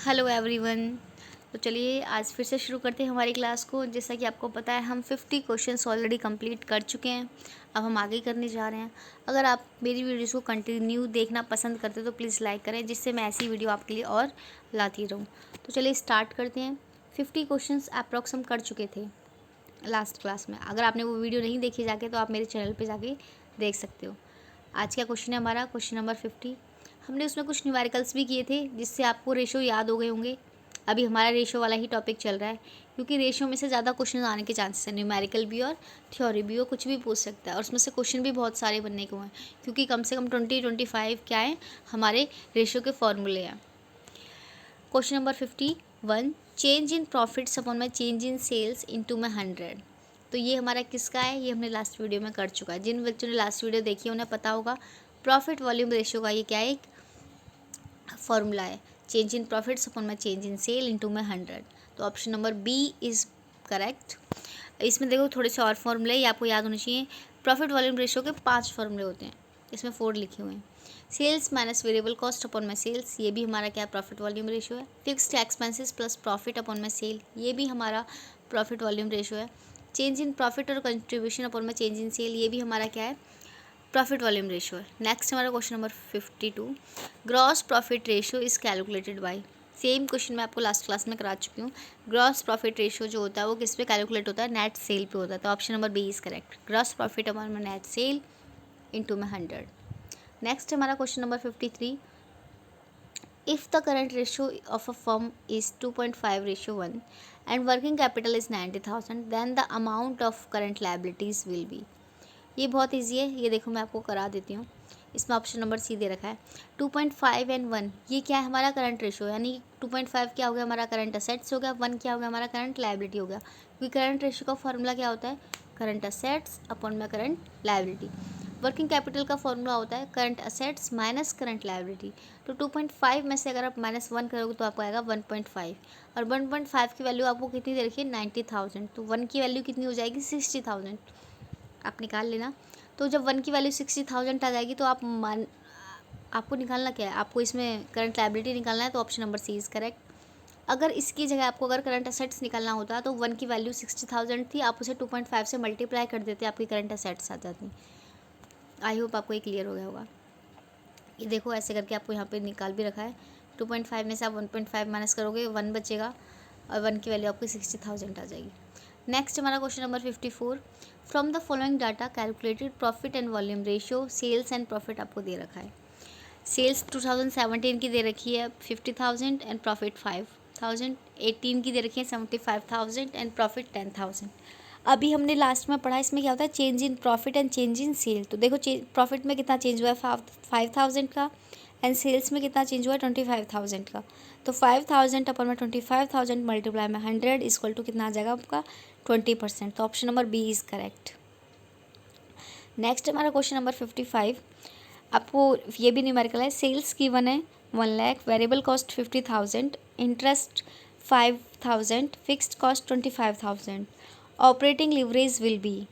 Hello everyone. तो चलिए आज फिर से शुरू करते हैं हमारी क्लास को। जैसा कि आपको पता है हम 50 क्वेश्चंस ऑलरेडी कंप्लीट कर चुके हैं। अब हम आगे करने जा रहे हैं। अगर आप मेरी वीडियोस को कंटिन्यू देखना पसंद करते हो तो प्लीज़ लाइक करें, जिससे मैं ऐसी वीडियो आपके लिए और लाती रहूँ। तो चलिए स्टार्ट करते हैं। 50 क्वेश्चंस अप्रॉक्स हम कर चुके थे लास्ट क्लास में। अगर आपने वो वीडियो नहीं देखी जाके तो आप मेरे चैनल पर जाके देख सकते हो। आज का क्वेश्चन है हमारा क्वेश्चन नंबर 50। हमने उसमें कुछ न्यूमेरिकल्स भी किए थे जिससे आपको रेशो याद हो गए होंगे। अभी हमारा रेशो वाला ही टॉपिक चल रहा है, क्योंकि रेशो में से ज़्यादा क्वेश्चन आने के चांसेस हैं। न्यूमेरिकल भी और थ्योरी भी, वो कुछ भी पूछ सकता है और उसमें से क्वेश्चन भी बहुत सारे बनने को हैं, क्योंकि कम से कम 20-25 क्या है हमारे रेशो के फॉर्मूले हैं। Question number 51, change in profits upon my change in sales into my 100। तो ये हमारा किसका है, ये हमने लास्ट वीडियो में कर चुका है। जिन बच्चों ने लास्ट वीडियो देखी है उन्हें पता होगा प्रॉफिट वॉल्यूम रेशियो का ये क्या है, एक फॉर्मूला है। Change in profits upon my change in sale into my 100। तो option number B is correct. इसमें देखो थोड़े से और फॉर्मूले ये आपको याद होने चाहिए। प्रॉफिट वॉल्यूम रेशियो के 5 फॉर्मूले होते हैं, इसमें 4 लिखे हुए हैं। Sales minus variable cost upon my sales, ये भी हमारा क्या प्रॉफिट वॉल्यूम रेशियो है। Fixed expenses plus profit upon my sale, ये भी हमारा प्रॉफिट वॉल्यूम रेशियो है। चेंज इन प्रॉफिट और contribution upon my change in sale, ये भी हमारा क्या है, प्रॉफिट वॉल्यूम रेशियो है। नेक्स्ट हमारा question number 52, gross profit ratio is calculated by. Same question मैं आपको लास्ट क्लास में करा चुकी हूँ। ग्रॉस प्रॉफिट रेशियो जो होता है वो किस पे कैलकुलेट होता है, नेट सेल पे होता है। तो option number B is correct. Gross profit upon my net sale into my 100। नेक्स्ट हमारा question number 53, if the current ratio of a firm is 2.5:1 and working capital is 90,000, then the amount of current liabilities will be। ये बहुत easy है, ये देखो मैं आपको करा देती हूँ। इसमें ऑप्शन नंबर सी दे रखा है 2.5 और 1, ये क्या है हमारा करंट रेशो, यानी 2.5 क्या हो गया हमारा करंट असेट्स हो गया, 1 क्या हो गया हमारा करंट लायबिलिटी हो गया। क्योंकि करंट रेशो का फॉर्मूला क्या होता है, करंट असेट्स अपॉन में करंट लायबिलिटी। वर्किंग कैपिटल का फॉर्मूला होता है current assets minus current liability. तो 2.5 में से अगर आप -1 करोगे तो आपको आएगा 1.5, और 1.5 की वैल्यू आपको कितनी दे रखी है, 90,000। तो 1 की वैल्यू कितनी हो जाएगी, 60,000। आप निकाल लेना। तो जब 1 की वैल्यू 60,000 आ जाएगी तो आपको निकालना क्या है, आपको इसमें करंट लायबिलिटी निकालना है। तो option number C is correct. अगर इसकी जगह आपको अगर करंट असेट्स निकालना होता तो 1 की वैल्यू 60,000 थी, आप उसे 2.5 से मल्टीप्लाई कर देते, आपकी करंट असेट्स आ जाती। आई होप आपको ये क्लियर हो गया होगा। ये देखो ऐसे करके आपको यहाँ पे निकाल भी रखा है। 2.5 में से आप 1.5 माइनस करोगे 1 बचेगा, और 1 की वैल्यू आपकी 60,000 आ जाएगी। नेक्स्ट हमारा question number 54, from the following data calculated profit and volume ratio sales and profit आपको दे रखा है। सेल्स 2017 की दे रखी है 50,000 एंड प्रॉफिट 5,000। 18 की दे रखी है 75,000 एंड प्रॉफिट 10,000। अभी हमने लास्ट में पढ़ा इसमें क्या होता है, change in profit and change in sale. तो देखो प्रॉफिट में कितना चेंज हुआ है 5,000 का, एंड सेल्स में कितना चेंज हुआ है 25,000 का। तो 5,000 अपन में 25,000 मल्टीप्लाई में 100 इक्वल टू कितना आ जाएगा आपका 20%। तो option number B is correct. Next हमारा क्वेश्चन नंबर 55, आपको ये भी न्यूमेरिकल है। सेल्स गिवन है 1 lakh, variable cost 50,000, interest 5,000, fixed cost 25,000। Operating leverage will be,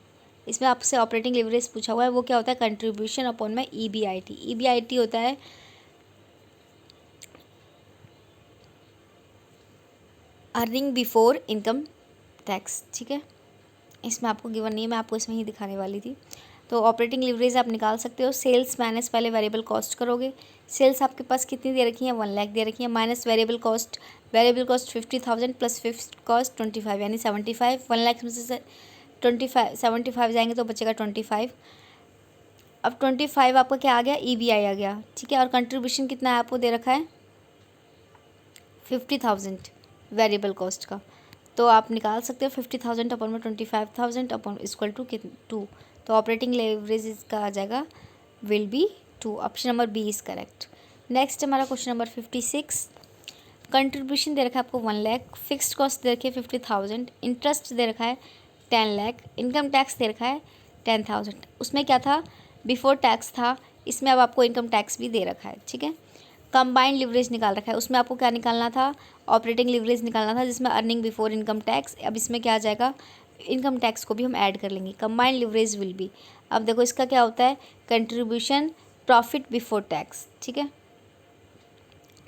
इसमें आपसे ऑपरेटिंग लिवरेज पूछा हुआ है, वो क्या होता है, कंट्रीब्यूशन अपॉन में EBIT। EBIT होता है अर्निंग बिफोर इनकम टैक्स। ठीक है, इसमें आपको गिवन नहीं है, मैं आपको इसमें ही दिखाने वाली थी। तो ऑपरेटिंग लिवरेज आप निकाल सकते हो। सेल्स माइनस पहले वेरिएबल कॉस्ट करोगे। सेल्स आपके पास कितनी दे रखी है, 1 लाख दे रखी है, minus variable cost 50,000 plus fixed cost 25 यानी 75। 1 लाख में से 75 जाएंगे तो बचेगा 25। अब 25 आपका क्या आ गया, EBI आ गया। ठीक है, और कंट्रीब्यूशन कितना है आपको दे रखा है 50,000 वेरिएबल कॉस्ट का। तो आप निकाल सकते हो 50,000 अपॉन में 25,000 अपॉन इक्वल टू 2। तो ऑपरेटिंग लेवरेज इसका आ जाएगा will be 2। Option number B is correct. Next हमारा क्वेश्चन नंबर 56, कंट्रीब्यूशन दे रखा है आपको 1 लाख, फिक्स्ड कॉस्ट दे रखी है 50,000, इंटरेस्ट दे रखा है 10 लाख, इनकम टैक्स दे रखा है 10,000। उसमें क्या था, बिफोर टैक्स था, इसमें अब आपको इनकम टैक्स भी दे रखा है। ठीक है, कंबाइंड लिवरेज निकाल रखा है, उसमें आपको क्या निकालना था, ऑपरेटिंग लिवरेज निकालना था, जिसमें अर्निंग बिफोर इनकम टैक्स। अब इसमें क्या आ जाएगा, इनकम टैक्स को भी हम ऐड कर लेंगे। कंबाइंड लिवरेज विल बी, अब देखो इसका क्या होता है, कंट्रीब्यूशन प्रॉफिट बिफोर टैक्स। ठीक है,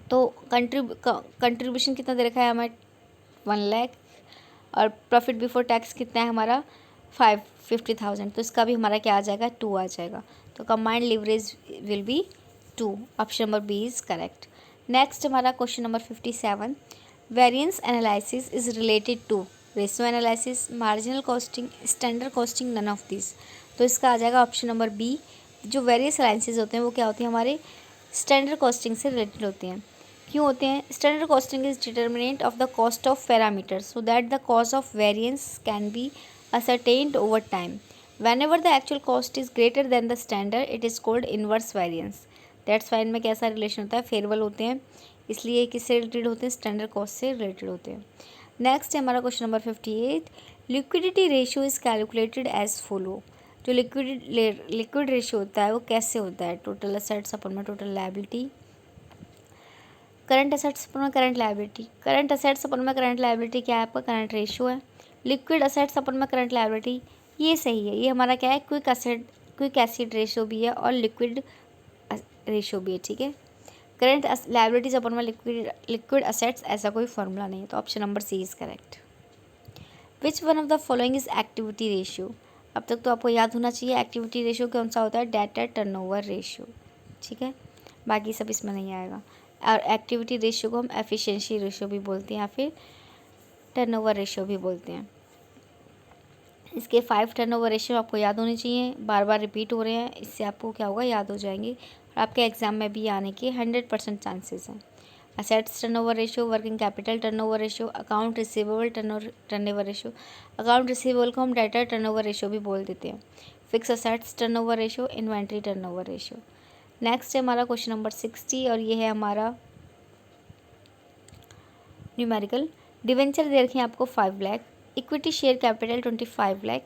तो कंट्रीब्यूशन कितना दे रखा है हमें 1 लाख, और प्रॉफिट बिफोर टैक्स कितना है हमारा 50,000, तो इसका भी हमारा क्या आ जाएगा 2 आ जाएगा। तो combined leverage will be 2। Option number B is correct. Next हमारा question number 57, variance analysis is related to ratio analysis, marginal costing, standard costing, none of this. तो इसका आ जाएगा ऑप्शन नंबर बी। जो वेरियस एनालिसिस होते हैं वो क्या होते हैं हमारे स्टैंडर्ड कॉस्टिंग से रिलेटेड होते हैं। क्यों होते हैं? Standard costing is determinant of the cost of parameters so that the cause of variance can be ascertained over time. Whenever the actual cost is greater than the standard, it is called inverse variance. That's why इनमें कैसा relation होता है? Favourable होते हैं, इसलिए किससे related होते हैं? स्टैंडर्ड कॉस्ट से रिलेटेड होते हैं। नेक्स्ट है हमारा question number 58, liquidity ratio is calculated as follow. जो लिक्विड रेशियो होता है वो कैसे होता है? टोटल असेट्स अपन में टोटल लायबिलिटी, करंट असेट्स अपन में करंट लायबिलिटी, करंट असेट्स अपन में करंट लायबिलिटी क्या है आपका? करंट रेशियो है। लिक्विड असेट्स अपन में करंट लायबिलिटी, ये सही है, ये हमारा क्या है? क्विक एसिड रेशियो भी है और लिक्विड रेशियो भी है, ठीक है। करंट लायबिलिटीज अपन में लिक्विड असेट्स, ऐसा कोई फॉर्मूला नहीं है, तो option number C is correct. Which one of the following is activity ratio? अब तक तो आपको याद होना चाहिए एक्टिविटी रेशियो कौन सा होता है? डेट टर्नओवर रेशियो, ठीक है, बाकी सब इसमें नहीं आएगा। और एक्टिविटी रेशियो को हम एफिशिएंसी रेशियो भी बोलते हैं या फिर टर्नओवर रेशियो भी बोलते हैं। इसके 5 टर्नओवर रेशियो आपको याद होने चाहिए, बार बार रिपीट हो रहे हैं, इससे आपको क्या होगा? याद हो जाएंगे और आपके एग्जाम में भी आने के 100% चांसेस हैं। Assets turnover ratio, working capital turnover ratio, account receivable turnover ratio, account receivable को हम डेटर टर्नओवर रेशियो भी बोल देते हैं, fix assets turnover ratio, inventory turnover ratio. Next है हमारा क्वेश्चन नंबर 60 और ये है हमारा न्यूमेरिकल। डिवेंचर दे रखे हैं आपको 5 lakh, equity share capital 25 lakh,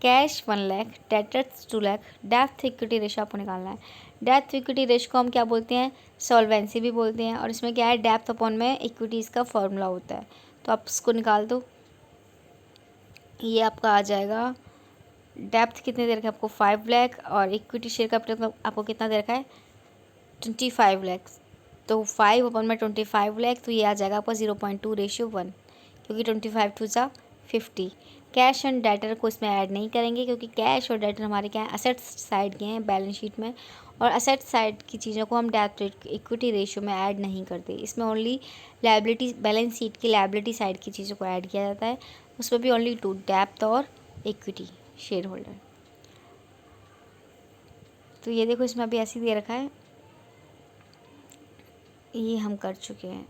cash 1 lakh, debtors 2 lakh, depth equity ratio आपको निकालना है। डेप्थ इक्विटी रेशो को हम क्या बोलते हैं? सॉल्वेंसी भी बोलते हैं, और इसमें क्या है? डेप्थ अपॉन में इक्विटीज का फॉर्मूला होता है, तो आप इसको निकाल दो। ये आपका आ जाएगा, डेप्थ कितने दे रखा है आपको? 5 लाख, और इक्विटी शेयर कैपिटल आपको कितना दे रखा है? 25 लाख। तो 5 अपन में 25 लाख, तो ये आ जाएगा आपका 0.2 रेशियो 1, क्योंकि 25 टू सा 50। कैश एंड डेटर को इसमें ऐड नहीं करेंगे, क्योंकि कैश और डेटर हमारे क्या हैं? असेट्स साइड के हैं बैलेंस शीट में, और असेट साइड की चीज़ों को हम डेप्थ इक्विटी रेशियो में ऐड नहीं करते। इसमें ओनली लायबिलिटी, बैलेंस शीट की लायबिलिटी साइड की चीज़ों को ऐड किया जाता है, उसमें भी ओनली 2, डेप्थ और इक्विटी शेयर होल्डर। तो ये देखो इसमें अभी ऐसे ही दे रखा है, ये हम कर चुके हैं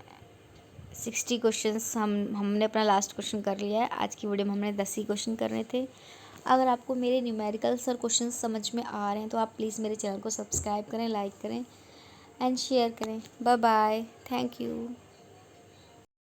60 क्वेश्चंस। हमने अपना लास्ट क्वेश्चन कर लिया है। आज की वीडियो में हमने 10 ही क्वेश्चन करने थे। अगर आपको मेरे न्यूमेरिकल्स और क्वेश्चन समझ में आ रहे हैं तो आप प्लीज़ मेरे चैनल को सब्सक्राइब करें, लाइक करें एंड शेयर करें। Bye bye, thank you.